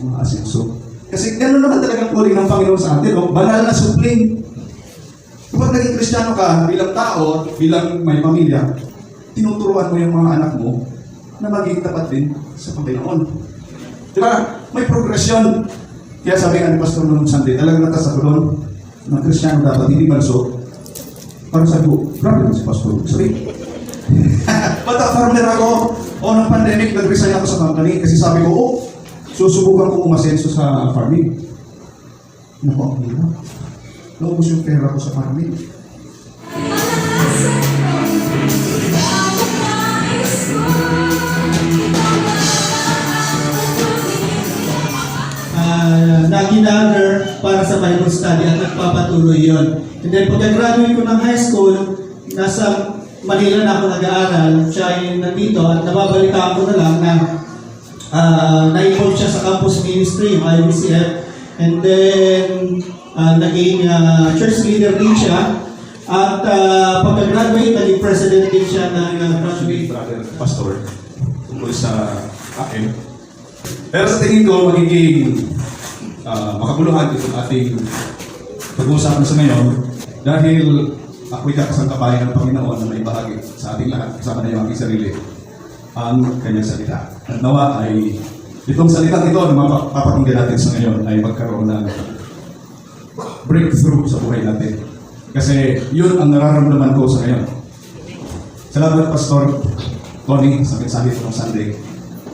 mga asenso. Kasi gano'n naman talagang calling ng Panginoon sa atin, no? Banal na supling. Kapag naging Kristiyano ka, bilang tao, bilang may pamilya, tinuturuan mo yung mga anak mo na maging tapat din sa Panginoon. Di ba? May progresyon. Kaya sabi nga ni Pastor noong Sunday, talagang natas ako doon, ng Kristiyano dapat hindi balso. Parang sabi ko, grabe si Pastor. Sabi, bata farmer ako. O nung pandemic, nag-resign ako sa company kasi sabi ko, susubukan ko umasenso sa farming. Naku, ang hirap. Naubos yung pera ko sa farming. Nag-gather para sa Bible study at nagpapatuloy yon. And then pagka-graduate ko ng high school, nasa Manila na ako nag-aaral, siya ay nandito at nababalitaan ko na lang na na-involve siya sa campus ministry, yung IBCF. And then naging church leader din siya. At pagka-graduate, naging president din siya ng graduate. Brother Pastor, tungkol sa akin. Pero sa tingin ko, magiging makabuluhan itong ating pag-uusapan sa ngayon dahil ako'y kakasangkapayan ng Panginoon na may bahagi sa ating lahat, kasama na yung aking sarili, ang kanyang salita. At nawa ay itong salita ito na mapapakinggan natin sa ngayon ay magkaroon ng breakthrough sa buhay natin. Kasi yun ang nararamdaman ko sa ngayon. Salamat Pastor Tony sa mensahe ng Sunday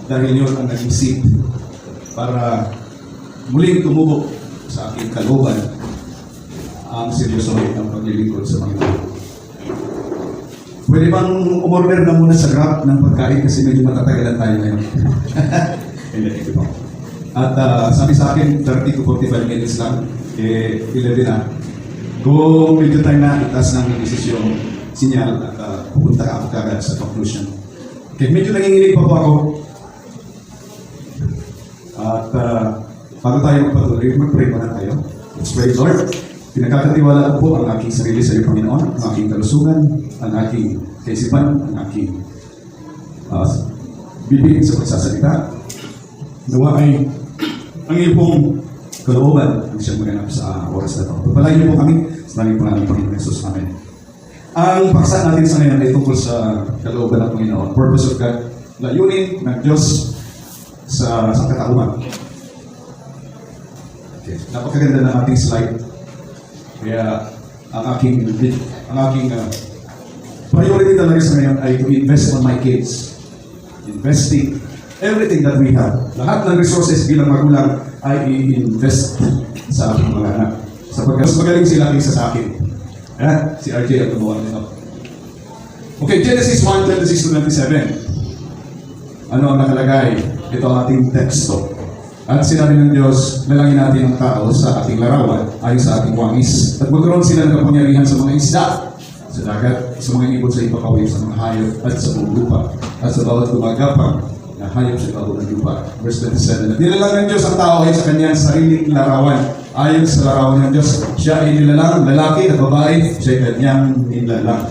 dahil yun ang naging seed para muling tumubo sa aking kalooban ang seryosohin ng paglilingkod sa Panginoon. Pwede bang umorder na muna sa Grab ng pagkain kasi medyo matatagalan tayo ngayon. Hindi po. At sabi sa akin, 30 to 45 minutes lang, 11 na. Kung medyo tayo na, itaas ng desisyon, sinyal at pupunta ka agad sa conclusion. Okay, medyo nanginginig pa po ako. At bago tayo magpatuloy, mag-pray muna tayo. Let's pray, Lord. Pinagkakatiwala ko po ang aking sarili sa iyo, Panginoon, ang aking kalusugan, ang aking kaisipan, ang aking bibig sa pagsasalita. Nawa ay ang iyo pong kalooban ang siyang maganap sa oras na ito. Pagpalain niyo po kami sa nanging pangalan ng Panginoon Jesus. Amen. Ang paksa natin sa ngayon ay tungkol sa kalooban ng Panginoon. Purpose of God, layunin ng Diyos sa katauhan. Okay. Napakaganda ng ating slide. Kaya ang aking priority talaga sa ngayon ay to invest on my kids. Investing everything that we have. Lahat ng resources bilang magulang ay i-invest sa aking mga anak. Sapagkat mas magaling sila kaysa sa akin. Si RJ ang gumawa nito. Okay, Genesis 1:26-27. Ano ang nakalagay? Ito ang ating teksto. At sinabi ng Diyos, lalangin natin ang tao sa ating larawan ayon sa ating wangis. At magkaroon sila ng kapangyarihan sa mga isda, sa dagat, sa mga ibon sa ipakawin, sa mga hayop, at sa buong lupa, at sa bawat gumagapang na hayop sa ibabaw ng lupa. Verse 27. At nilalang ng Diyos ang tao ay sa kanyang sariling larawan. Ayon sa larawan ng Diyos, siya ay nilalang, lalaki at babae, siya ay kanyang nilalang.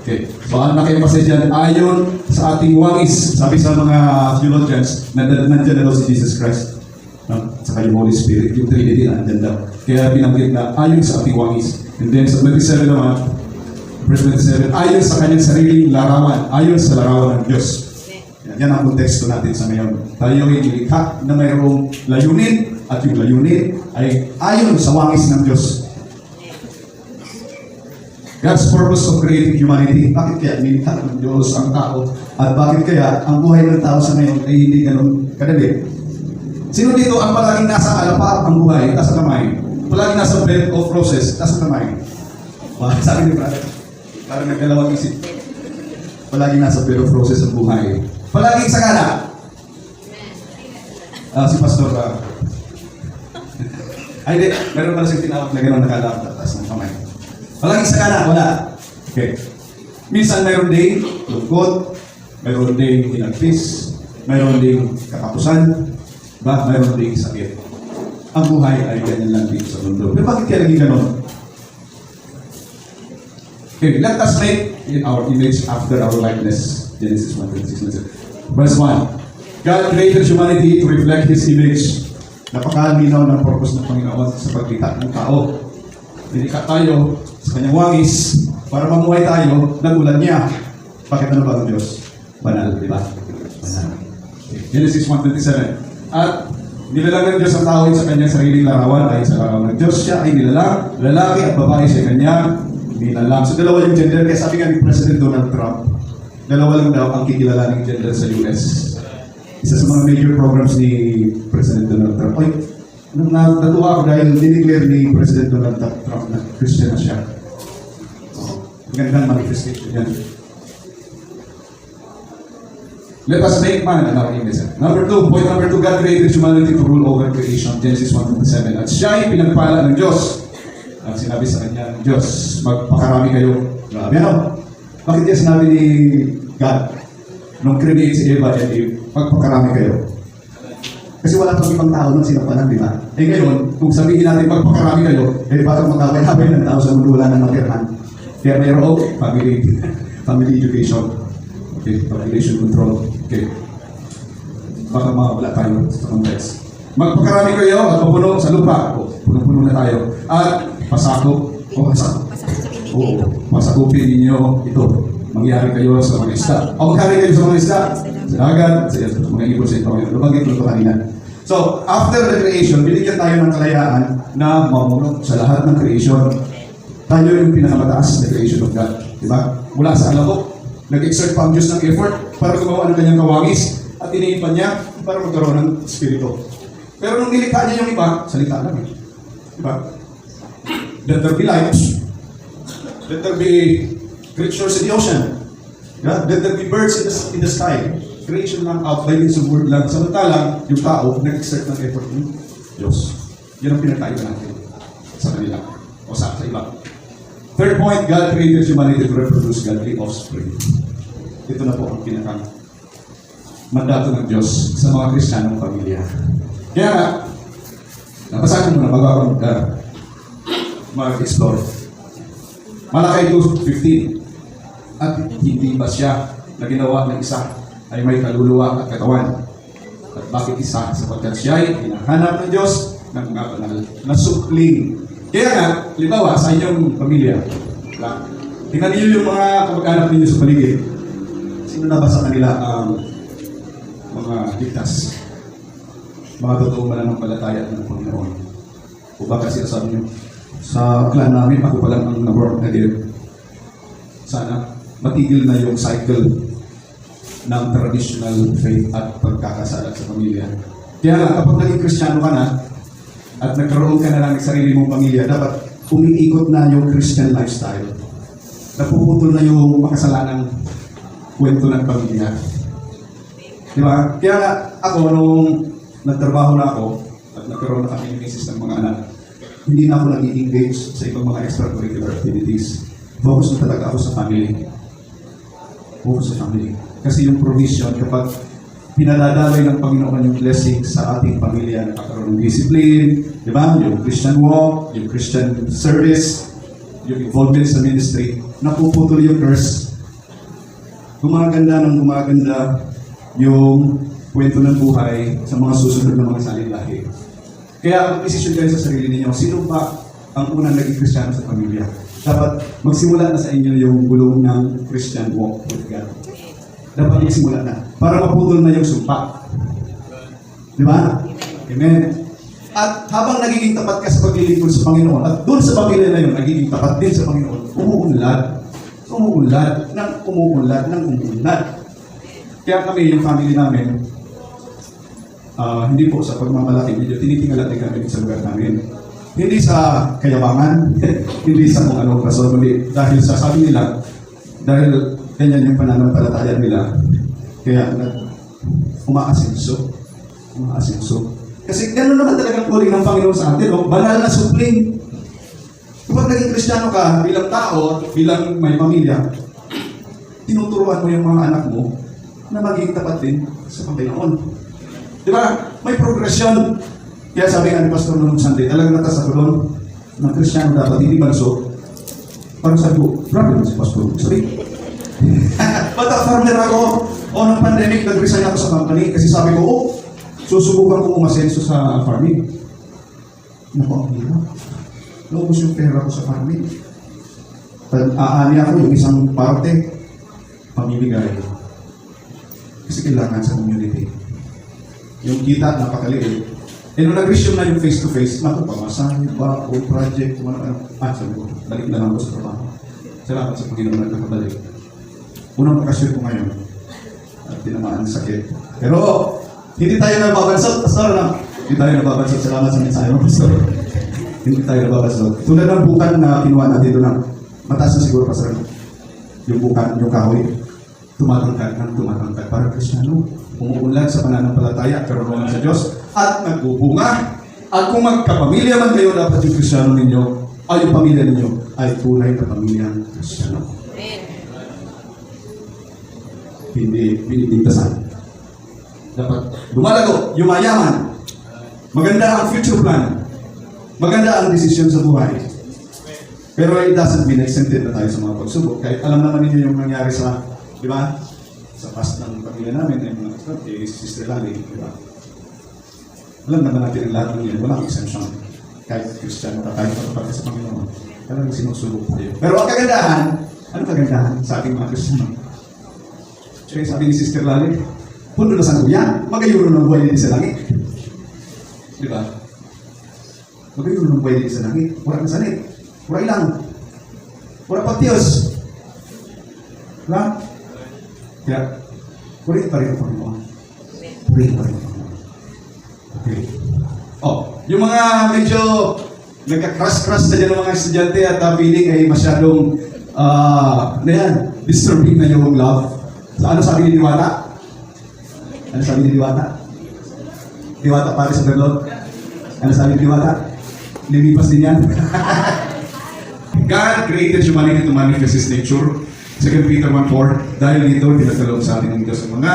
Okay. So, ang nakipasay dyan, ayon sa ating wangis, sabi sa mga theologians, nandiyan na daw si Jesus Christ. No? Saka yung Holy Spirit, yung Trinity na nandiyan daw. Kaya binanggit na ayon sa ating wangis. And then sa 27 naman, verse 27, ayon sa kanyang sariling larawan, ayon sa larawan ng Diyos. Yan ang konteksto natin sa ngayon. Tayo ay nilikha na mayroong layunin at yung layunin ay ayon sa wangis ng Diyos. God's purpose of creating humanity. Bakit kaya nilikha ng Diyos ang tao? At bakit kaya ang buhay ng tao sa ngayon ay hindi ganun kadali? Sino dito ang palaging nasa alapap ang buhay, nasa kamay? Palaging nasa bed of roses, nasa kamay? Sabi ni brother, parang nagdalawang isip. Palaging nasa bed of roses ang buhay. Palaging sagana. Si Pastor ay di, meron pala siyang tinawag na gano'n nakalapit at taas ng kamay. Palaging sagana, wala. Okay. Minsan mayroon din lungkot, mayroon din hinagpis, mayroon din katapusan, mayroon din sakit. Ang buhay ay ganyan lang din sa mundo. Pero bakit kaya naging gano'n? Okay, let us make in our image after our likeness. Genesis 1:26. Verse 1. God created humanity to reflect His image. Napakalinaw ng purpose ng Panginoon sa paglikha ng tao. Nilikha tayo sa kanyang wangis para mamuhay tayo ng ulan niya. Bakit ano ba ang Diyos? Banal, di ba? Banal. Okay. Genesis 1:27. At nilalang ng Diyos ang tao sa kanyang sariling larawan ay sa larawan ng Diyos. Siya ay nilalang, lalaki at babae sa kanyang nilalang. So dalawa yung gender. Kaya sabi nga ni President Donald Trump, dalawa lang daw ang kikilalaning gender sa US. Isa sa mga major programs ni President Donald Trump. Ay, natuwa ako dahil dineclare ni President Donald Trump na Christian na siya. Magandang manifestation yan. Let us make man in our image. Point number two, God created humanity to rule over creation. Genesis 1:7. At siya ay pinagpala ng Diyos. Ang sinabi sa kanya ng Diyos, magpakarami kayo. Grabe ano? Bakit niya sinabi ni God? Nung create si Eva at Eve, magpakarami kayo. Kasi wala pang ibang tao nung sinapanan, di ba? Eh ngayon, kung sabihin natin magpakarami kayo, eh parang magkakay ng tao sa mundo wala nang matirhan. Kaya mayroong family education. Okay, population control. Okay. Baka mawala tayo sa context. Magpakarami kayo at mapuno sa lupa. O, puno-puno na tayo. At pasakop. Pasakupin ninyo ito. Mangyari kayo sa mga isda. O mangyari kayo sa mga isda. Sa dagat, sa mga ibon sa ito. Lumagay ko ito kanina. So, after the creation, binigyan tayo ng kalayaan na mamunod sa lahat ng creation. Tayo yung pinakamataas na creation of God. Diba? Mula sa alabok, nag-exert pa ang Diyos ng effort para gumawa ng kanyang kawangis at iniipan niya para magkaroon ng spirito. Pero nung nilikha niya yung iba, salita lang eh. Diba? Let there be lights. Let there be creatures in the ocean. Yeah? Let there be birds in the sky. Creation lang, outline sa word lang. Samantalang, yung tao, nag-exert ng effort ng Diyos. Yan ang pinagkaiba natin sa kanila o sa iba. Third point, God created humanity to reproduce godly offspring. Ito na po ang pinakang mandato ng Diyos sa mga Kristiyanong pamilya. Kaya nga, nabasahin mo na bago ako mag-explore. Malakay 2:15. At hindi ba siya na ginawa ng isa ay may kaluluwa at katawan? At bakit isa? Sapagkat siya ay hinahanap ng Diyos ng mga banal na supling. Kaya nga, halimbawa, sa inyong pamilya, tingnan niyo yung mga kamag-anak ninyo sa paligid. Sino na ba sa kanila ang mga ligtas? Mga totoong mananampalataya ng Panginoon. O baka sinasabi niyo, sa clan namin, ako pa lang ang na-work na din. Sana matigil na yung cycle ng traditional faith at pagkakasala sa pamilya. Kaya nga, kapag naging Kristiyano ka na, at nagkaroon ka na lang ng sarili mong pamilya, dapat umiikot na yung Christian lifestyle. Napuputol na yung makasalanang kwento ng pamilya. Di ba? Kaya nga, ako, nung nagtrabaho na ako, at nagkaroon na kami ng misis ng mga anak, hindi na ako nag-engage sa ibang mga extracurricular activities. Focus na talaga ako sa family. Focus sa family. Kasi yung provision, kapag pinadadalay ng Panginoon yung blessing sa ating pamilya, nakakaroon ng discipline, di ba? Yung Christian walk, yung Christian service, yung involvement sa ministry, napuputol yung curse. Gumaganda yung kwento ng buhay sa mga susunod na mga salinlahi. Kaya mag-desisyon kayo sa sarili ninyo, sino ba ang unang naging Kristiyano sa pamilya? Dapat magsimula na sa inyo yung gulong ng Christian walk with God. Dapat magsimula na. Para maputol na yung sumpa. Di ba? Amen. At habang nagiging tapat ka sa paglilingkod sa Panginoon, at doon sa pamilya na yun, nagiging tapat din sa Panginoon, umuunlad. Kaya kami, yung family namin, hindi po sa pagmamalaki, medyo tinitingala din kami sa lugar namin. Hindi sa kayabangan, hindi sa kung anong rason, kundi dahil sa sabi nila, dahil ganyan yung pananampalataya nila, kaya umaasenso. Kasi gano'n naman talagang calling ng Panginoon sa atin, banal na supling. Kapag naging Kristiyano ka, bilang tao, bilang may pamilya, tinuturuan mo yung mga anak mo na maging tapat din sa Panginoon. Di ba? May progression. Kaya sabi nga ni Pastor noong Sunday, talagang natas ako doon, ng Kristiyano dapat hindi banso. Parang sabi ko, grabe si Pastor. Sabi, Bata farmer ako. O nung pandemic, nag-resign ako sa company kasi sabi ko, susubukan ko umasenso sa farming. Naku, ang hirap. Naubos yung pera ko sa farming. Aani ako yung isang parte, pamimigay. Kasi kailangan sa community. Yung kita, napakaliit. Eh, nung nag-resume na yung face-to-face, naku, pamasahin ba, o project, kung ano. Sabi ko, balik na lang ako sa trabaho. Salamat sa Panginoon na nakabalik. Unang bakasyon ko ngayon. At tinamaan ng sakit. Pero, hindi tayo nababansot, Pastor, na? Hindi tayo nababansot. Salamat sa mensahe mo, Pastor. Hindi tayo nababansot. Tulad ng bukan na kinuha natin doon ng mataas na siguro, Pastor. Yung bukan, yung kahoy, tumatangkad ng tumatangkad para Kristiyano. Umuunlad sa pananampalataya, karunungan sa Diyos, at nagbubunga. At kung magkapamilya man kayo, dapat yung Kristiyano ninyo, ay yung pamilya ninyo, ay tunay na pamilyang Kristiyano. Hindi binibigtasan. Dapat lumalago, yumayaman. Maganda ang future plan. Maganda ang desisyon sa buhay. Pero it doesn't mean exempted na tayo sa mga pagsubok. Kahit alam naman ninyo yung nangyari sa, di ba? Sa past ng pamilya namin, ay mga kasama, Sister Lali, di ba? Alam naman natin ang lahat ng yan. Walang exemption. Kahit Christian, tayo patapag sa Panginoon. Talagang sinusubok tayo. Pero ang kagandahan, ano kagandahan sa ating mga Kristiyano? Kaya sabi ni Sister Lali, puno na sa kuya, magayuro ng buhay din sa langit. Di ba? Magayuro ng buhay din sa langit. Wala na sanit. Wala ilang. Wala patios. Wala? Kaya, purihin pa rin ang Panginoon. Purihin pa rin ang Panginoon. Okay. Oh, yung mga medyo nagka-crush-crush na dyan ng mga estudyante at feeling ay masyadong disturbing na yung love. So, ano sabi ni Diwata? Ano sabi ni Diwata? Diwata pare sa Berlot? Ano sabi ni Diwata? Lilipas din yan. God created humanity to manifest His nature. 2 Peter 1:4. Dahil dito, pinagkaloob sa atin ng Diyos ang mga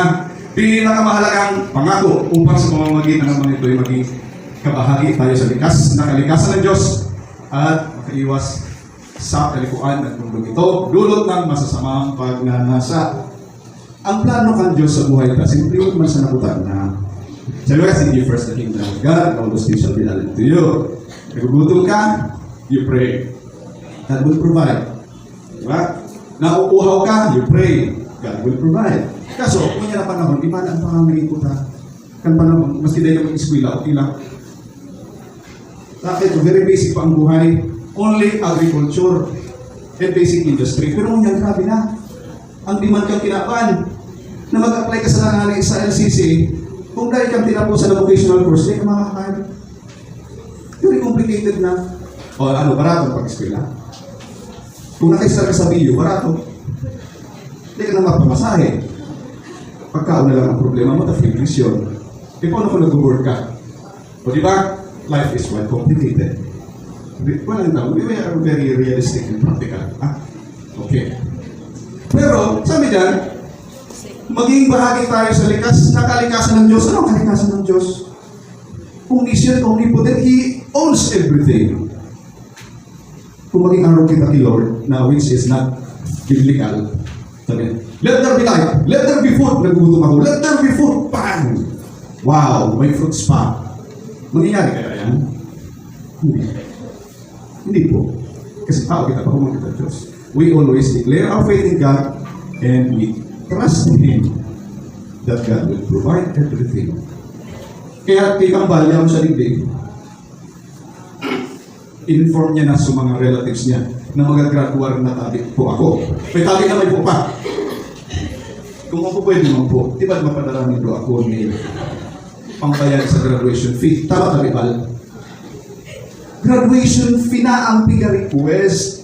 pinakamahalagang pangako upang sa pamamagitan ng mga ito ay maging kabahagi tayo sa likas na kalikasan ng Diyos at makaiwas sa kalikuan at mundong ito, dulot ng masasamang pagnanasa. Ang plano kan Diyos sa buhay natin, simple huwag man sa nakutan na sabi ka, seek ye first the kingdom of God, and all those things shall be added to you. Nagugutom ka, you pray. God will provide. Diba? Nauuhaw ka, you pray. God will provide. Kaso, kung yan na panahon, di ba na ang pangangayikot ha? Kan panahon, maski dahil ng eskwela, okay lang. Bakit? Very basic pa ang buhay. Only agriculture and basic industry. Pero kung yan, grabe na. Ang demand kang kinapan na mag-apply ka sa nanganay sa LCC, kung dahil kang tinapos sa vocational course, hindi ka makakain. Very complicated na. O ano, barato ang pag-eskwela. Kung nakisar ka sa BU, barato. Hindi ka na magpamasahe. Pagkaon na lang ang problema mo, free tuition. E paano kung nag-work ka? O di ba? Life is quite complicated. Walang tao, we are very realistic and practical. Okay. Pero, sabi dyan, maging bahagi tayo sa likas na kalikasan ng Diyos. Ano ang kalikasan ng Diyos? Omniscient, omnipotent, He owns everything. Kung maging araw kita kay Lord, na which is not biblical, sabi, let there be light, let there be food, nagugutom ako, let there be food, bang! Wow, may fruits pa. Mangyayari kaya yan? Hindi. Hindi po. Kasi tao kita pa kung magkita Diyos. We always declare our faith in God and we trust in Him that God will provide everything. Kaya kikang balyam sa ligdig, inform niya na sa mga relatives niya na magagraduar na tabi po ako. May tabi na may po pa. Kung ako pwede naman po, di ba mapadala nito ako ni pangbayad sa graduation fee? Tama ka, Ripal? Graduation fee na ang piga-request.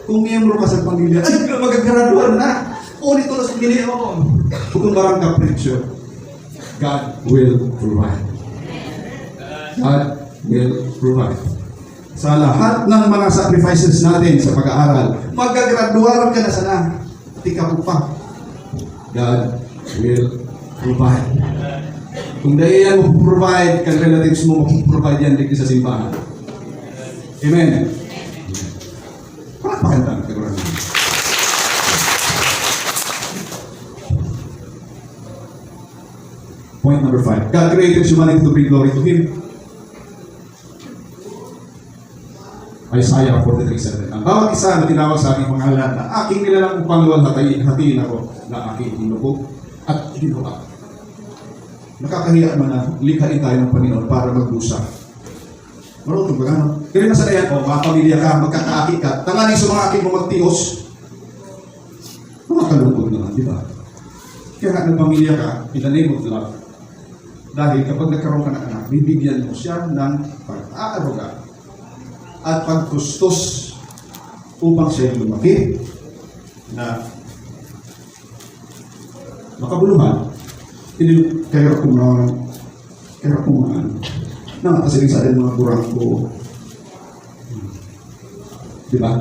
Kung miyembro ka sa pamilya, ay, magagraduar na. O, nito na sa pamilya mo. Kung barang kapritsyo, God will provide. God will provide. Sa lahat ng mga sacrifices natin sa pag-aaral, magagraduar ka na sana. Tika po pa. God will provide. Kung dahil yan mo provide, kan relatives mo provide yan dito sa simbahan. Amen. Pakanta, Point number 5. God created humanity to bring glory to Him. Isaiah 43:7. Ang bawat isa na tinawag sa aking pangalan na aking nilalang upang hatiin ako na aking inubog at ginawa. Nakakahiya man na likhain tayo ng Panginoon para magdusa. Marunong ba gano'n? Kaya nasa na yan, mga pamilya ka, magkakaakit ka, tanganin sa mga aking magtios. Makakalungkod naman, di ba? Kaya nga nagpamilya ka, in the name of love. Dahil kapag nagkaroon ka ng anak, bibigyan mo siya ng pag-aaruga at pagkustos upang siya lumaki na makabuluhan. Kaya kumaan nakakasiling sa atin mga kurang ko. Diba?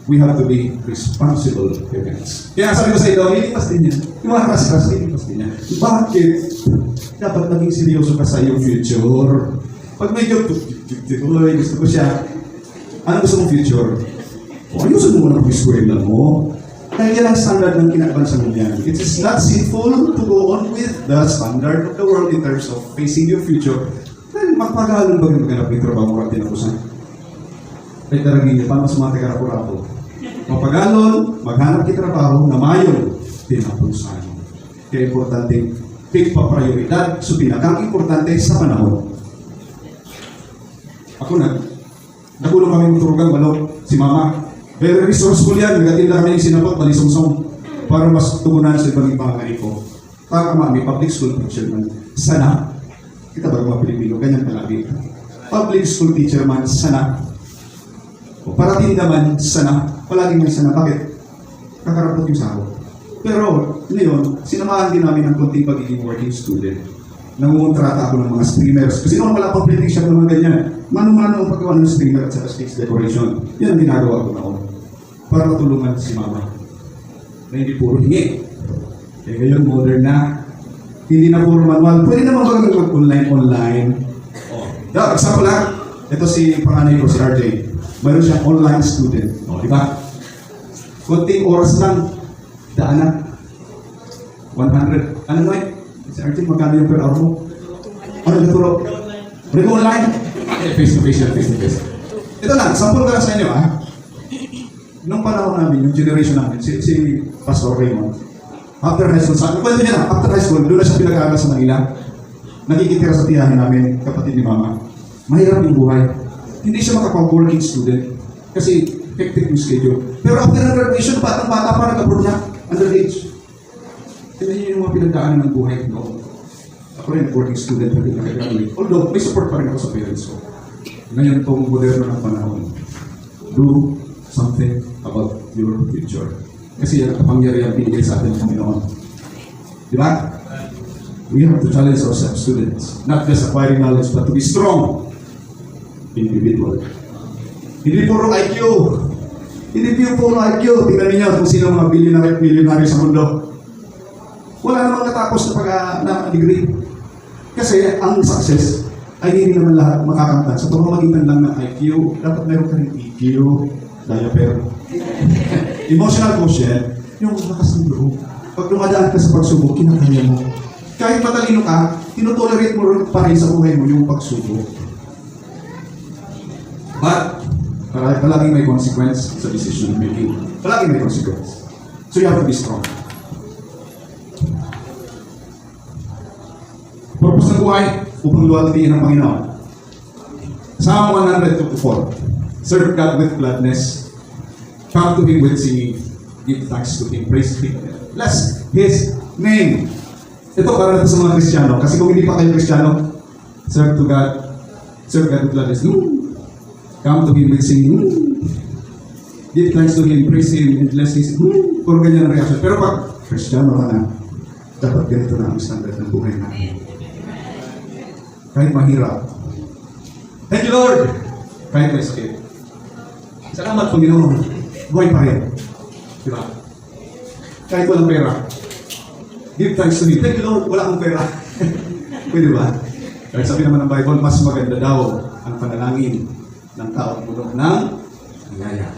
We have to be responsible parents. Kaya sabi ko sa ito, lilipas din yan. Yung mga ras-ras, lilipas din yan. Bakit? Dapat naging seryoso ka sa iyong future. Pag medyo tuloy, gusto ko siya, ano gusto mong future? O ayusin mo muna ang eskwela mo. Dahil yan ang standard ng kinabansa mo yan. It is not sinful to go on with the standard of the world in terms of facing your future. Dahil magpagalan ba rin maghanap ng trabaho mo at tinapusan? Ay taragin niyo, paano sumati ka na kurapo? Mapagalon, maghanap ng trabaho na mayon, tinapusan. Kaya importante, pick pa prioridad, so pinakang importante sa panahon. Ako nagulong kami magturugan, si mama. Very resourceful yan, nagatinda kami yung sinapot, balisong-song, para mas tumunan sa ibang panganay ko. Tama, may public school teacher man. Sana, kita ba mga Pilipino, ganyan palagi. Public school teacher man, sana. O para tindaman, sana. Palaging may sana. Bakit? Kakarapot yung sahod. Pero, ngayon, sinamahan din namin ng konting pagiging working student. Nangungontrata ako ng mga streamers. Kasi noon wala pang printing shop ng mga ganyan. Mano-mano ang paggawa ng streamer at saka stage decoration. Yan ang ginagawa ko noon. Para matulungan si mama. Na hindi puro hingi. Kaya ngayon, modern na. Hindi na puro manual. Pwede naman mag-online. Oh. Example lang. Ito si panganay ko, si RJ. Mayroon siyang online student. O, di ba? Kunting oras lang. Daanan. 100. Ano mo eh? Si RJ, magkano yung per hour mo? Ano nagturo? Ito online? Face to face yan, face to face. Ito lang, sample ka lang sa inyo, ha? Nung panahon namin, yung generation namin, si Pastor Raymond, after high school, kwento niya na, after high school, doon na siya pinag-aaral sa Manila. Nakikitira sa tiyahin namin, kapatid ni Mama. Mahirap yung buhay. Hindi siya makapag-working student kasi hectic yung schedule. Pero after ng graduation, batang-bata pa nag-abroad na, underage. Tignan niyo yung mga pinagdaanan ng buhay. No? Ako rin, working student na nag-graduate. Although, may support pa rin ako sa parents ko. Ngayon itong moderno ng panahon. Do something about your future. Kasi yan ang kapangyarihan pinigay sa atin ng Panginoon. Di ba? We have to challenge ourselves, students. Not just acquiring knowledge, but to be strong individual. Hindi puro IQ. Hindi puro IQ. Tingnan niyo kung sino mga billionaire sa mundo. Wala namang natapos na degree. Kasi ang success ay hindi naman lahat makakamtan. Sa pamamagitan lang ng IQ, dapat meron ka rin EQ, diaper. Emotional quotient, yung lakas ng loob. Pag dumadaan ka sa pagsubok, kinakaya mo. Kahit matalino ka, tinutolerate mo rin pa rin sa buhay mo yung pagsubok. But, palaging may consequence sa decision making. Palaging may consequence. So you have to be strong. Purpose ng buhay, upang luwalhatian ng Panginoon. Psalm 124. Serve God with gladness. Come to Him with singing. Give thanks to Him. Praise Him. Bless His name. Ito para sa mga Kristiyano. Kasi kung hindi pa kayo Kristiyano, serve to God. Serve God with gladness. Come to Him with singing. Give thanks to Him. Praise Him. And bless His name. Puro ganyan ang reaction. Pero pag Kristiyano ka na, dapat ganito na ang standard ng buhay natin. Kahit mahirap. Thank you, Lord! Kahit may sakit. Salamat, Panginoon. Buhay pa rin. Diba? Kahit walang pera. Give thanks to Him. Thank you, Lord. Wala akong pera. Pwede ba? Kahit sabi naman ng Bible, mas maganda daw ang panalangin ng tao puno ng ngaya.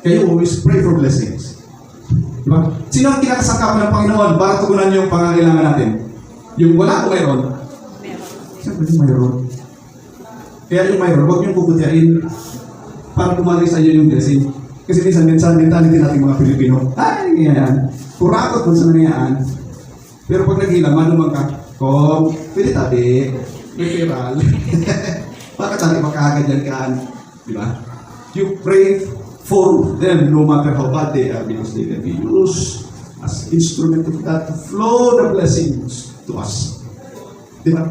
Kaya always pray for blessings. Diba? Sino ang kinakasangkapan ng Panginoon para tugunan yung pangangailangan natin? Yung wala o mayroon? Siyempre yung mayroon. Kaya yung mayroon, huwag niyong puputyain para bumalik sa inyo yung blessing. Kasi minsan mentality natin mga Pilipino, ay, ganyan. Kurakot kung saan nangyayaan. Pero pag naghilang, manumang ka, kung pwede tabi, referral. Bakit tayo makaagad yan kaan? Di ba? You pray for them no matter how bad they are because they can be used as instrument of God to flow the blessings to us. Di ba?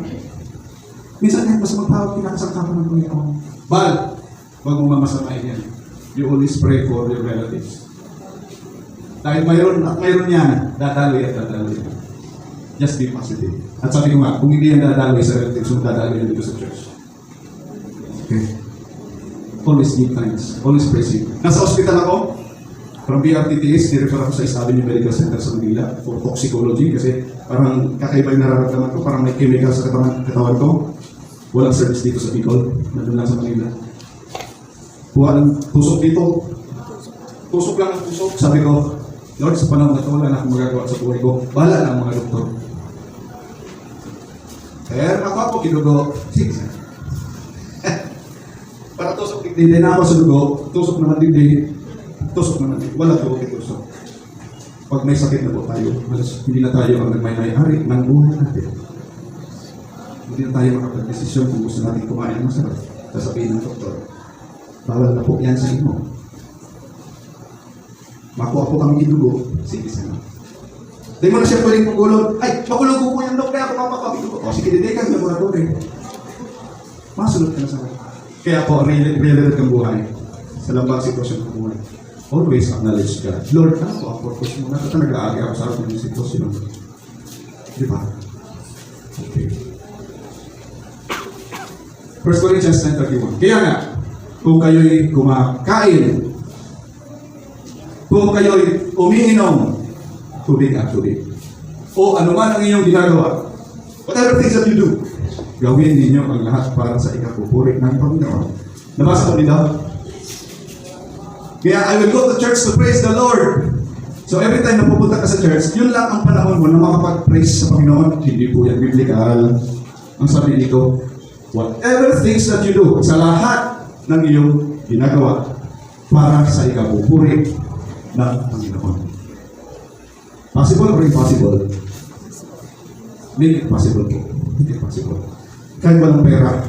Minsan kahit mas magpawag kinakasangkapan ng Panginoon. Bal, wag mo mamasamain yan. You always pray for your relatives. Dahil mayroon at mayroon yan, dadaloy at dadaloy. Just be positive. At sabi ko nga, kung hindi yan dadaloy sa relatives, so dadaloy yan dito sa church. Okay? Always give thanks. Always praise Him. Nasa hospital ako, from BRTTS, nirefer ako sa Establishment Medical Center sa Manila for toxicology kasi parang kakaiba yung nararamdaman ko, parang may chemical sa katawan ko. Walang service dito sa Bicol, nandun lang sa Manila. Buwan ng tusok dito. Tusok lang ang tusok. Sabi ko, Lord, sa panahon na ito, wala na akong magagawa sa buhay ko. Bahala na ang mga doktor. Pero ako kinugo. Sige. Para tusok hindi na ako sa dugo, tusok naman din. Tusok naman din. Wala dugo tusok. Pag may sakit na po tayo, hindi na tayo ang nagmay-may-ari ng buhay natin. Hindi na tayo makapag-desisyon kung gusto natin kumain ng masarap. Sasabihin ng doktor, bawal na po yan sa inyo. Makuha po kami idugo. Sige, sana. Di mo na siya pwedeng pagulog. Ay, magulog ko po yung dog, kaya ako mapapakitugo. O sige, hindi ka, laboratory. Masunod ka na sa akin. Kaya po, reality kang buhay. Sa lambang sitwasyon ng buhay. Always acknowledge God. Lord, ano po ang purpose mo? Nakita nag-aagi ako sa akin ng sitwasyon. Di ba? Okay. 1 Corinthians 10:31. Kaya nga, kung kayo'y kumakain, kung kayo'y umiinom, tubig at tubig, o anuman ang inyong ginagawa, whatever things that you do, gawin ninyo ang lahat para sa ikapupuri ng Panginoon. Nabasa ko nila. Kaya I will go to church to praise the Lord. So every time na pupunta ka sa church, yun lang ang panahon mo na makapag-praise sa Panginoon. Hindi po yan biblical. Ang sabi dito, whatever things that you do, sa lahat ng iyong ginagawa para sa ikapupuri ng Panginoon. Possible or impossible? Make it possible po. Make it possible. Kahit walang pera,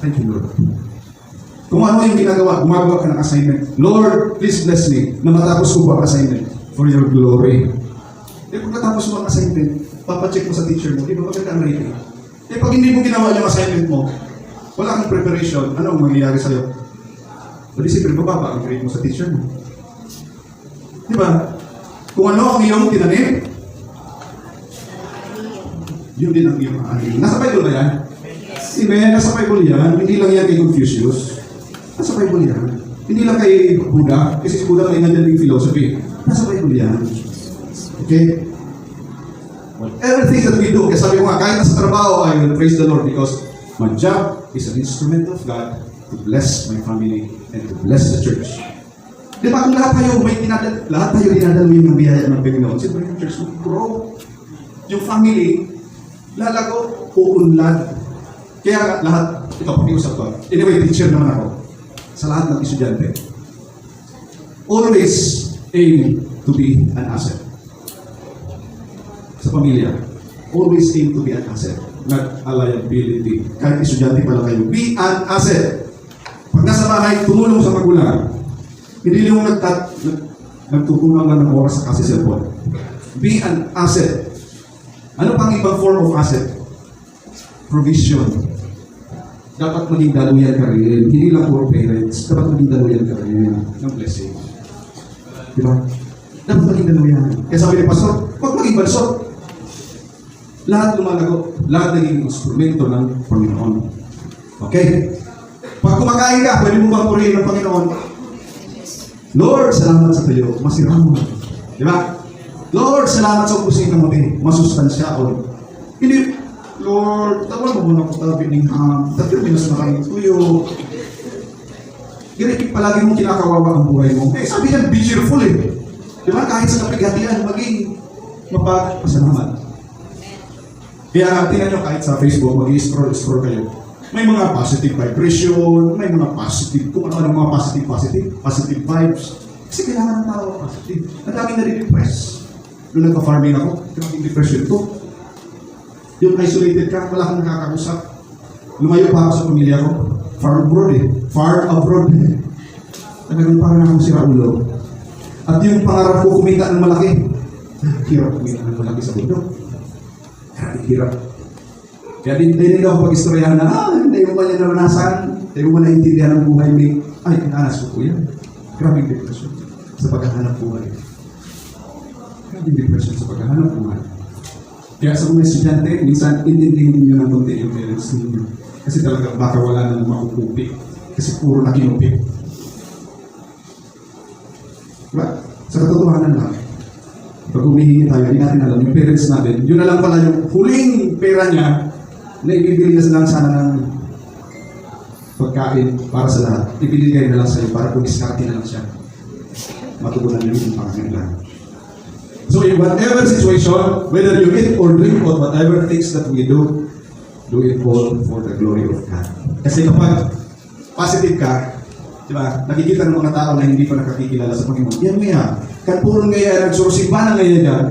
thank you, Lord. Kung ano yung ginagawa, gumagawa ka ng assignment. Lord, please bless me na matapos ko po ang assignment for your glory. Eh, kung natapos mo ang assignment, papacheck mo sa teacher mo, di ba maganda ang rating? Eh, pag hindi mo ginawa yung assignment mo, wala kang preparation, ano ang mangyayari sa'yo? O di siyempre, bababa ang grade mo sa teacher mo. Di ba? Kung ano ang iyong tinanim, yun din ang iyong aanin. Nasa Bible ba yan? Amen. Nasa Bible yan. Hindi lang yan kay Confucius. Nasa Bible yan. Hindi lang kay Buddha. Kasi si Buddha may nandiyan yung philosophy. Nasa Bible yan. Okay? Everything that we do, kaya sabi ko nga, kahit nasa trabaho, I will praise the Lord because my job is an instrument of God to bless my family and to bless the church. Di ba kung lahat tayo dinadaluin ng biyaya ng Panginoon, siyempre yung church will grow. Yung family, lalago, uunlad. Kaya lahat, ito, pag-iusap ko. Anyway, teacher naman ako. Sa lahat ng estudyante. Always aim to be an asset. Sa pamilya, always aim to be an asset, not a liability. Kahit estudyante pala kayo, be an asset. Pag nasa bahay, tumulong sa magulang. Hindi yung nagtutunan lang ng oras sa kasi cellphone. Be an asset. Ano pang ibang form of asset? Provision. Dapat maging daluyan ka rin. Hindi lang puro parents. Dapat maging daluyan ka rin ng blessing. Diba? Dapat maging daluyan. Kaya sabi ni Pastor, huwag maging balsot. Lahat lumalago. Lahat naging instrumento ng Panginoon. Okay? Pag kumakain ka, pwede mo bang purihin ng Panginoon? Lord, salamat sa tayo. Masira mo. Diba? Lord, salamat sa kusina mo din. Masustansyaon. Hindi, Lord, tawag mo muna ko tabi ng ham. Tatlo minus na kayo tuyo. Kaya palagi mong kinakawawa ang buhay mo. Eh, sabi yan, be cheerful eh. Diba? Kahit sa kapighatian, maging mapagpasalamat. Kaya tingnan nyo kahit sa Facebook, mag-scroll kayo. May mga positive vibration, may mga positive, kung ano mga positive vibes. Kasi kailangan ng tao positive. Ang daming nare-depress. Nung nagpa-farming ako, daming depression ko. Yung isolated ka, wala kang nakakausap. Lumayo pa ako sa pamilya ko. Far abroad. Talagang parang akong sira ulo. At yung pangarap ko kumita ng malaki. Hirap kumita ng malaki sa bundok. Hirap. Kaya din ako pag-istoryahan na, hindi mo ba niya naranasan? Hindi mo ba naintindihan ng buhay ni, ay, inanas ko po yan. Grabing depression sa paghahanap buhay. Grabing depression sa paghahanap buhay. Kaya sa mga estudyante, minsan intindihin niyo ng konti yung parents ninyo. Kasi talaga baka wala nang makukupi. Kasi puro na kinupi. Diba? Sa katotohanan lang, pag humihingi tayo, hindi natin alam yung parents natin, yun na lang pala yung huling pera niya na ibibili na lang sana ng pagkain para sa lahat. Ibibigay na lang sa'yo para pumiskarte na lang siya. Matugunan niyo yung pangangailangan. So in whatever situation, whether you eat or drink or whatever things that we do it all for the glory of God. Kasi kapag positive ka, di ba, nakikita ng mga tao na hindi pa nakakikilala sa Panginoon. Yan mo yan. Kan puro ngayon, nagsurusimba na ngayon yan.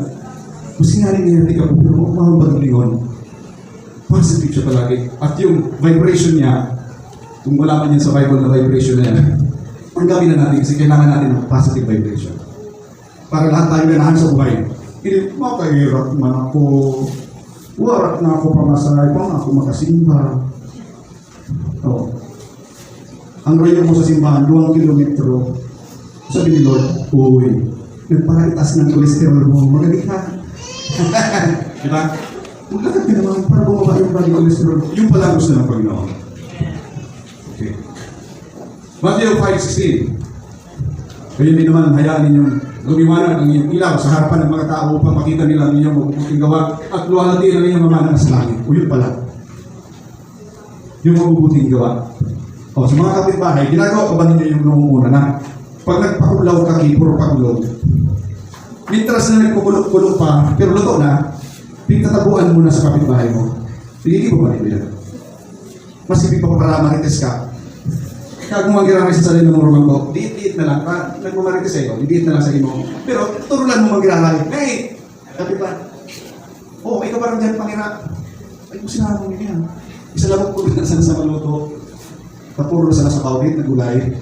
Kasi nga rin ngayon, di ka po, pero mahal ba ng lingon? Positive siya palagi. At yung vibration niya, kung wala man yan sa Bible na vibration na yan, ang gawin na natin kasi kailangan natin ng positive vibration. Para lahat tayo ganahan sa buhay. Hindi, makahirap man ako. Warak na ako pamasahay, pa ako makasimba. Oh. Ang rayo mo sa simbahan, 2 kilometro. Sabi ni Lord, uy, nagpakaitas ng kolesterol mo, magaling ka. Diba? Maglakad ka naman para bumaba yung body cholesterol. Yung pala gusto ng Panginoon. Okay. Matthew 5:16. Kaya din naman, hayaan ninyong lumiwanag ang inyong ilaw sa harapan ng mga tao upang makita nila ang inyong mabubuting gawa at luwalhati ang inyong mamana sa langit. O yun pala. Yung mabubuting gawa. O sa mga kapitbahay, ginagawa ko ba ninyo yung noong una na pag nagpakulaw ka, puro pakulog. Mintras na nagpukulog pa, pero luto na, pinagtatabuan mo na sa kapitbahay mo. Hindi mo ba nito yan? Mas ibig pa para marites ka. Kaya kung magirami sa sarili ng urumang ko, diit-diit na lang. Nagmamarites sa'yo, diit na lang sa imo. Pero turulan mo magirami. Hey! Kapitbahay. Oh, ikaw parang dyan pangira. Ay, kung sinabi mo yan. Isa lang po na sana sa maluto. Tapuro sana sa pawit na gulay.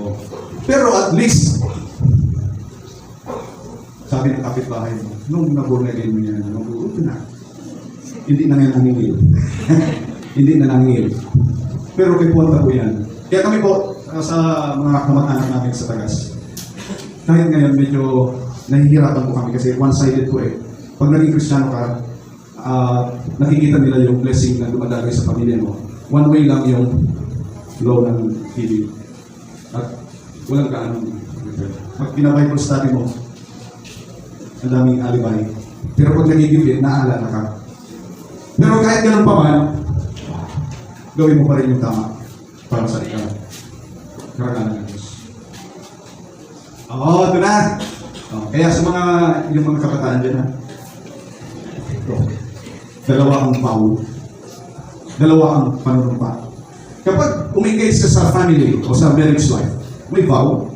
Oh. Pero at least, sabi ng kapitbahay mo, nung naburnagin mo yan, nung na, hindi na ngayon nangingil. Hindi na nangingil. Pero kay Puwanta po yan. Kaya kami po, sa mga kamag-anak namin sa Tagas, kahit ngayon medyo nahihirapan po kami kasi one-sided po eh. Pag naging Kristiyano ka, nakikita nila yung blessing na dumadagay sa pamilya mo. One way lang yung flow ng healing. At walang kaanong pag binabible study mo, ang daming alibay. Pero pag nagigipit, naaalala ka. Pero kahit ganun pa man, gawin mo pa rin yung tama para sa ikaw. Karagalan ng Diyos. Oo, ito na. Kaya sa mga, yung mga kabataan dyan, ito. Dalawa ang pau. Dalawa ang panunumpa. Kapag umengage ka sa family o sa marriage life, may vow.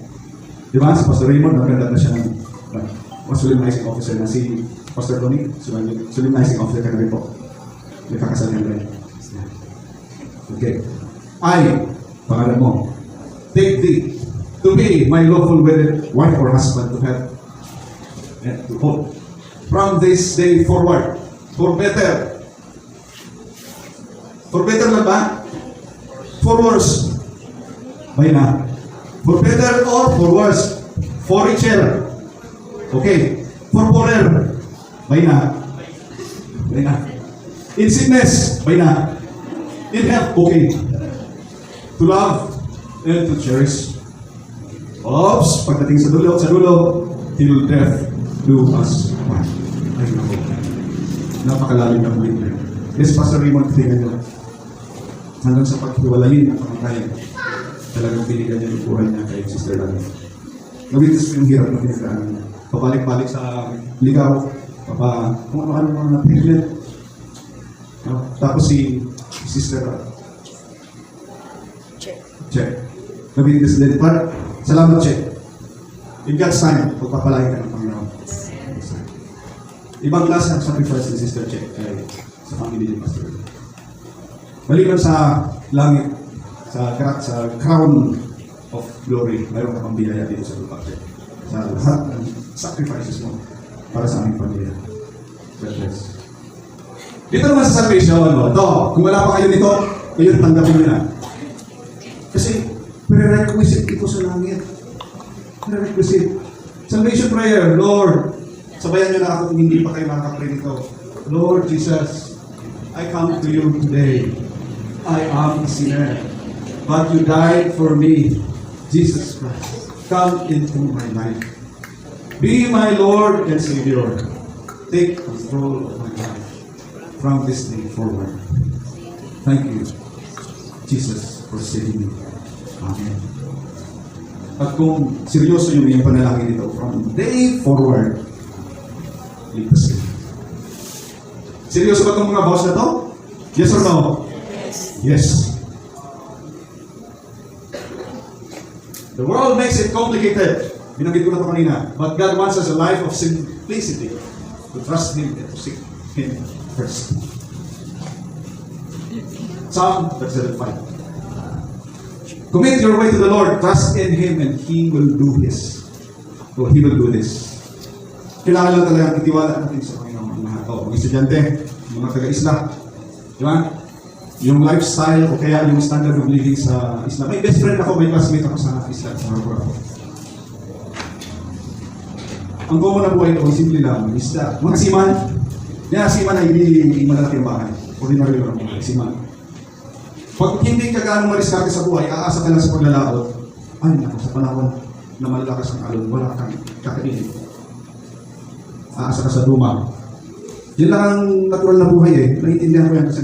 Di ba? Si Pastor Raymond, maganda na siya ng solemnizing officer na si Pastor Tony. Solemnizing officer ka na rin po. Nagkakasal ka na rin. Okay. I, pangalan mo, take thee to be my lawful wedded wife or husband to have and to hold. From this day forward, for better. For better lang ba? For worse. May na. For better or for worse. For richer. Okay. For poorer. May na. May na. In sickness. May na. In health. Okay. To love and to cherish. Oops. Pagdating sa dulo, till death do us one. Ay, naku. Napakalalim na ulit na. Yes, Pastor Raymond, tingnan nyo. Hanggang sa paghiwalayin ang pamatayan, talagang binigyan niya yung buhay niya kay Sister Lani. Nawitis ko yung hirap na pinagdaanan niya. Pabalik-balik sa ligaw, kung ano-ano mga pregnant, No? Tapos si Sister Check. Nabigis din. Salamat, Check. In God's time, pagpapalain ka ng Panginoon. Ibang klase ng sacrifice ni Sister Check sa family ni Pastor. Maliban sa langit, sa crown of glory, mayroon ka pang biyaya dito sa lupa, Check. Sa lahat ng sacrifices mo para sa aming pamilya. God bless. Dito naman sa salvation, ito, kung wala pa kayo dito, kayo tanggapin nyo na. Kasi, prerequisite ito sa langit. Prerequisite. Salvation prayer, Lord, sabayan nyo na ako kung hindi pa kayo nakaka-pray nito. Lord Jesus, I come to you today. I am a sinner. But you died for me. Jesus Christ, come into my life. Be my Lord and Savior. Take control of my life from this day forward. Thank you, Jesus, for saving me. Amen. At kung seryoso yung panalangin nito, from day forward, ligtas kayo. Seryoso ba itong mga boss na to? Yes or no? Yes. The world makes it complicated. Binanggit ko na ito kanina. But God wants us a life of simplicity. To trust Him and to seek Him first. Psalm 35. Commit your way to the Lord. Trust in Him and He will do His. So He will do this. Kailangan lang talagang itiwala natin sa Panginoon. Mga estudyante, mga taga-Isla. Di ba? Yung lifestyle o kaya yung standard of living sa Isla. May best friend ako, may classmate ako sa Isla. Sa Harbor ako. Ang common na buhay ko, simple lang, isda. Mga siman. Yan, siman ay hindi malaki ang bahay. Ordinary lang ang siman. Pag hindi ka gaano mariskarte sa buhay, aasa ka lang sa paglalaot, ay naku, sa panahon na malalakas ang alon, wala kang kakainin. Aasa ka sa duma. Yan lang ang natural na buhay eh. Naiintindihan ko yan kasi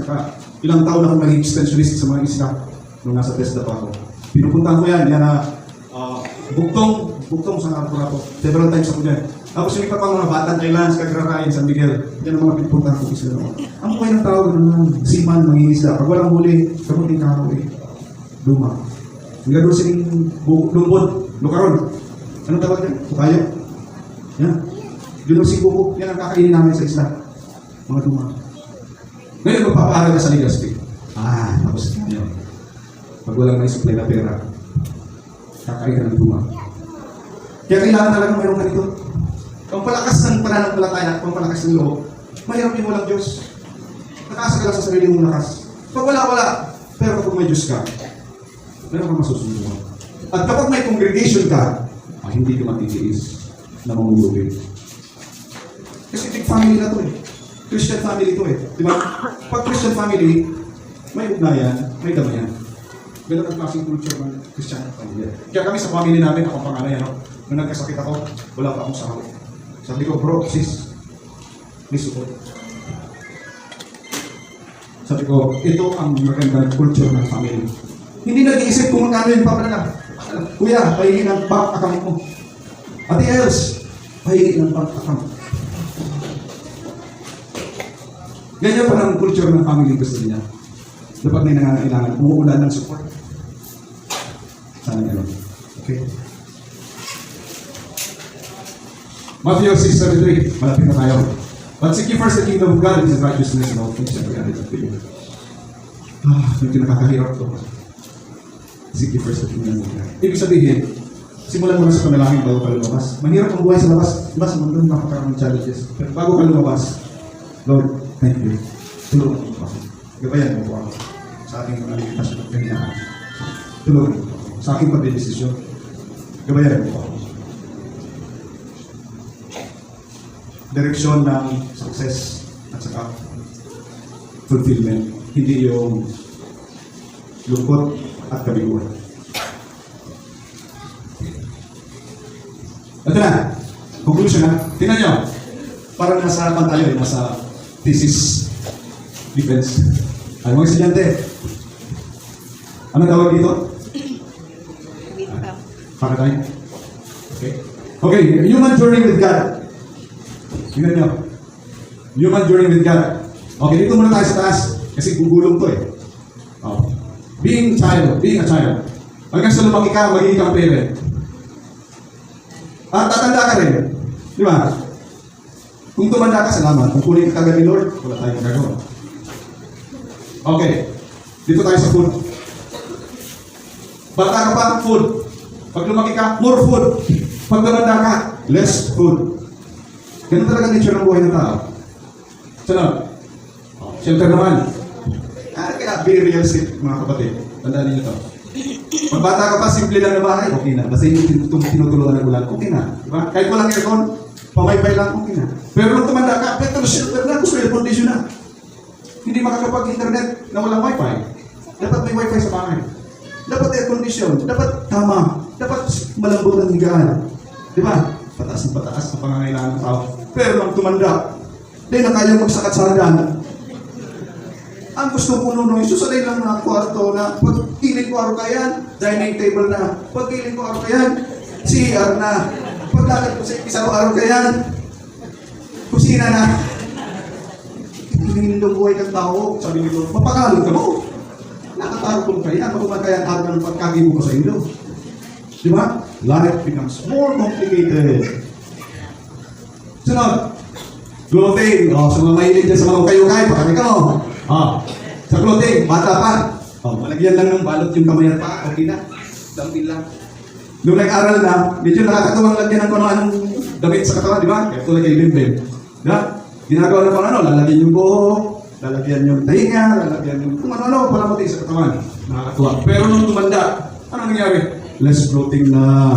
ilang taon akong naging extensionist sa mga isla nung nasa TESDA pa ako. Pinupuntahan ko yan na bugtong sa Harbor ako. Several times ako dyan. Tapos yung iba pang mga Batan Islands, Cagrarayan, San Miguel, yan ang mga pinupuntahan ko isla naman. Ang buhay ng tao, siman, mangingisda. Pag walang huli, kamuting kahoy. Duma. Hanggang doon siling lumpod, lukaron. Anong tawag yan? Tukayo? Yan. Doon si buko. Yan ang kakainin namin sa isla. Mga duma. Ngayon, magpapaaral ka sa Legazpi. Tapos yun. Pag walang may supply na pera, kakain ka ng duma. Kaya kailangan talaga mayroong ganito. Kung palakas ng pananampalataya, kung palakas ng loob, mahirap yung walang Diyos. Nakaasa ka lang sa sarili mong lakas. Pag wala. Pero kapag may Diyos ka, meron kang masusunod. At kapag may congregation ka, hindi ka matitiis na mamulubi. Kasi big family na to eh. Christian family to eh. Diba? Pag Christian family, may ugnayan, may damayan. Ganun ang klaseng culture ng Christian family. Kaya kami sa family namin, ako panganay, nung nagkasakit ako, wala pa akong sahod. Sabi ko, bro, sis, please support. Sabi ko, ito ang magandang culture ng family. Hindi nag-iisip kung magkano yung papadala. Kuya, pahingin ang bank account mo. Ate Els, pahingin ang bank account. Ganyan pa ng culture ng family gusto niya. Dapat may nangangailangan, umuulan ng support. Sana gano'n. Okay? Matthew 6:33, malapit na tayo. But seek ye first the kingdom of God and His righteousness and all things shall be added unto you. Medyo nakakahirap to. Seek ye first the kingdom of God. Ibig sabihin, simulan mo na sa panalangin bago ka lumabas. Mahirap ang buhay sa labas. Diba sa mundo napakaraming challenges. Pero bago ka lumabas, Lord, thank you. Tulungan mo ako. Gabayan mo ako sa aking pangalitasyon at kahinaan. Tulungan mo ako sa aking pagdedesisyon. Gabayan mo ako. Direksyon ng success at saka fulfillment. Hindi yung lungkot at kabiguan. Ito na. Conclusion na. Tingnan nyo. Parang nasa harapan tayo, nasa thesis defense. Ano mga estudyante? Ano tawag dito? Para tayo? Okay. Okay, human journey with God. Tingnan nyo. Human journey with God. Okay, dito muna tayo sa taas. Kasi gugulong to eh. Oh. Being a child. Hanggang sa lumaki ka, magiging kang parent. At tatanda ka rin. Di ba? Kung tumanda ka, salamat. Kung kunin ka agad ni Lord, wala tayong magagawa. Okay. Dito tayo sa food. Bata ka pa, food. Pag lumaki ka, more food. Pag tumanda ka, less food. Ganun talaga nature ng buhay ng tao. Sunod. Siyempre naman. Kaya be realistic, mga kapatid. Tandaan niyo ito. Pag bata ka pa, simple lang na bahay, okay na. Basta yung tinutuluan ng ulan, okay na. Diba? Kahit walang aircon, pamaypay lang, okay na. Pero nung tumanda ka, better shelter na, gusto air condition na. Hindi makakapag-internet na walang wifi. Dapat may wifi sa bahay. Dapat air condition. Dapat tama. Dapat malambot ang higaan. Diba? Pataas na pataas ang pangangailangan ng tao. Pero nung tumanda, dahil na kayang magsakat sa hagdan, ang gusto ko nun, susunay lang na kwarto na pagkiling ko araw kayan, dining table na, pagkiling ko araw kayan, CR na, paglakad ko sa isang araw kayan, kusina na. Hinindong buhay kang tao, sabi nito, mapakalog ka mo. Nakatarapon kaya, magpapagayan araw ng pagkagibo ko sa ilo. Di ba? Life becomes more complicated. Sunod, clothing. Sa mga mahilig dyan sa mga kayo-kayo, pakami ka mo. Sa clothing, bata pa. Malagyan lang ng balot yung kamay at paa, okay na. Dambil lang. Nung nag-aral na, medyo nakakatuwang lagyan ng kung anong damit sa katawan, di ba? Kaya ito lagay bim-bim. Di ba? Ginagawa na kung ano, lalagyan yung buhok, lalagyan yung tahinga, lalagyan yung kung ano-ano, palamutin sa katawan. Nakakatuwa. Pero nung tumanda, ano nangyari? Less clothing na.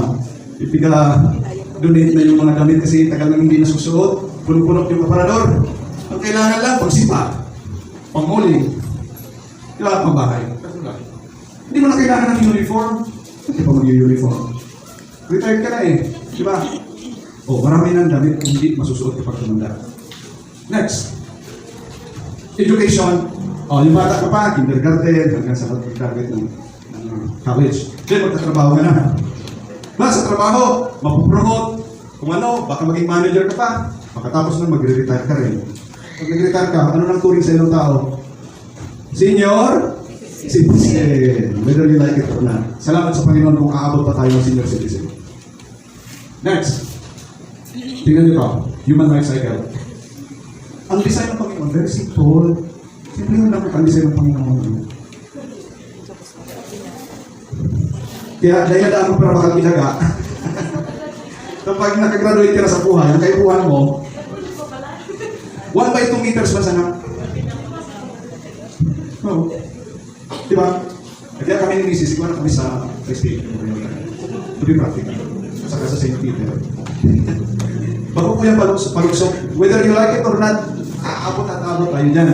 Donate na yung mga damit kasi tagal nang hindi nasusuot. Punong-punok yung aparador. Ang kailangan lang, pagsipa. Pangmuling. Di ba? Pambahay. Hindi mo na kailangan ng uniform. Hindi pa mag-uniform. Retired ka na eh. Di ba? Marami ng damit kung hindi masusuot kapag tumanda. Next. Education. Yung bata ka pa, kindergarten, hanggang sa pag-graduate ng college. Then, magtatrabaho ka na. Sa trabaho, mapupromote. Kung ano, baka maging manager ka pa. Pagkatapos na magre-retire ka rin. Pag nag-retire ka, ano nang turing sa ilang tao? Senior citizen. Whether you like it or not. Salamat sa Panginoon kung aabot pa tayo ng senior citizen. Next. Tingnan niyo pa. Human life cycle. Ang design ng Panginoon, very simple. Simple yung lang ang design ng Panginoon. Kaya dahil nadaan mo para makagilaga, kapag nakagraduate ka na sa buhay, ang kaipuhan mo, 1 by 2 meters ba sana? No. Diba? Kaya kami ni Mrs. Siguro kami sa Christy. To be practical. Saka sa St. Peter. Bago po yung palugsok, whether you like it or not, aabot at aabot tayo dyan.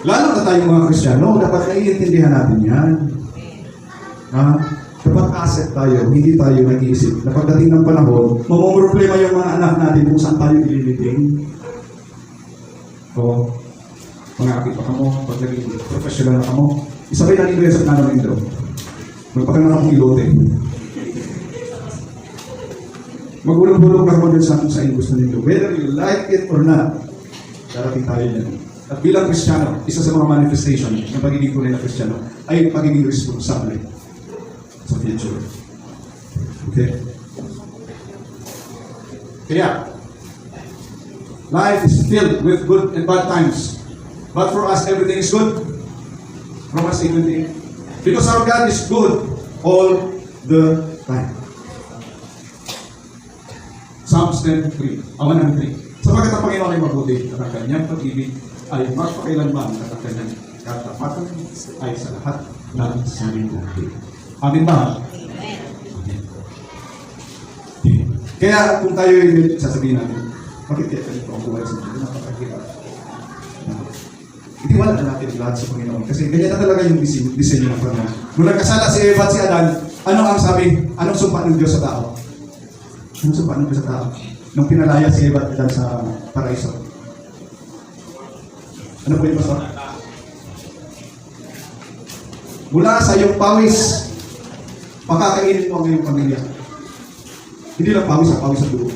Lalo na tayong mga Kristiyano, dapat naiintindihan natin yan. Kapag asset tayo, hindi tayo nag-iisip na pagdating ng panahon, mamumroblema yung mga anak natin kung saan tayo ililiting. Mga akit pa kamo, pag naging professional na kamo, isabay na Ingles at nanong Indo. Magpakanang akong ilote. Magulong-bulong na kamo dun sa gusto nito. Whether you like it or not, darating tayo yan. At bilang Kristiyano, isa sa mga manifestation ng pagiging tunay na Kristiyano ay pagiging responsable sa future. Okay? Kaya, life is filled with good and bad times. But for us, everything is good. Romans 8:28. Because our God is good all the time. Psalms 10:3. 103. Sapagkat ang Panginoon ay mabuti at ang kanyang pag-ibig ay magpakailanman at ang kanyang katapatan ay sa lahat ng salimuti. Amin ba? Amen. Kaya kung tayo yung sasabihin natin, bakit kaya ganito ang buhay sa Diyos? Napakahirap. Hindi wala na natin lahat sa Panginoon. Kasi ganyan na talaga yung disenyo ng Panginoon. Nung nagkasala si Eva at si Adan, ano ang sabi? Anong sumpa ng Diyos sa tao? Anong sumpa ng Diyos sa tao? Nung pinalaya si Eva at Adan sa paraiso. Ano po yung pastor? Mula sa iyong pawis, pakakainin mo ang iyong pamilya. Hindi lang pawis sa dugo.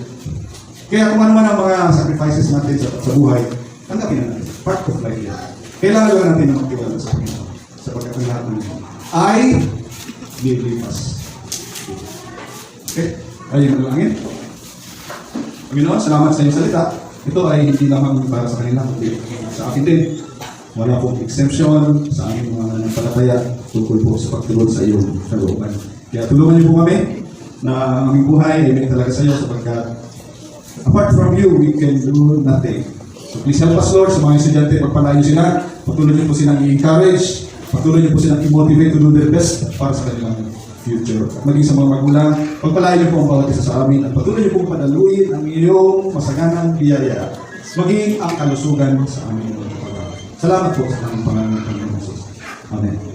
Kaya kung ano man ang mga sacrifices natin sa buhay, tanggapin na natin. Part of life yan. Kailangan lang natin na magtiwala sa Panginoon. Sapagkat ang lahat ng ito ay lilipas. Okay? Ayun ang langit. Panginoon, salamat sa iyong salita. Ito ay hindi lamang para sa kanila, kundi sa akin din. Wala pong exemption sa aming mga nanampalataya tungkol po sa pagtulog sa iyong kalooban. Kaya tulungan niyo po kami na ang aming buhay ay may talaga sa iyo sapagkat apart from you, we can do nothing. So please help us, Lord, sa mga estudyante, pagpalain niyo sila, patuloy niyo po silang i-encourage, patuloy niyo po silang i-motivate to do their best para sa kanilang future. At maging sa mga magulang, pagpalain niyo po ang bawat isa sa amin at patuloy niyo po padaluin ang iyong masaganang biyaya, maging ang kalusugan sa aming mga kapatid. Salamat po sa aming pangalan ng Panginoon Jesus. Amen.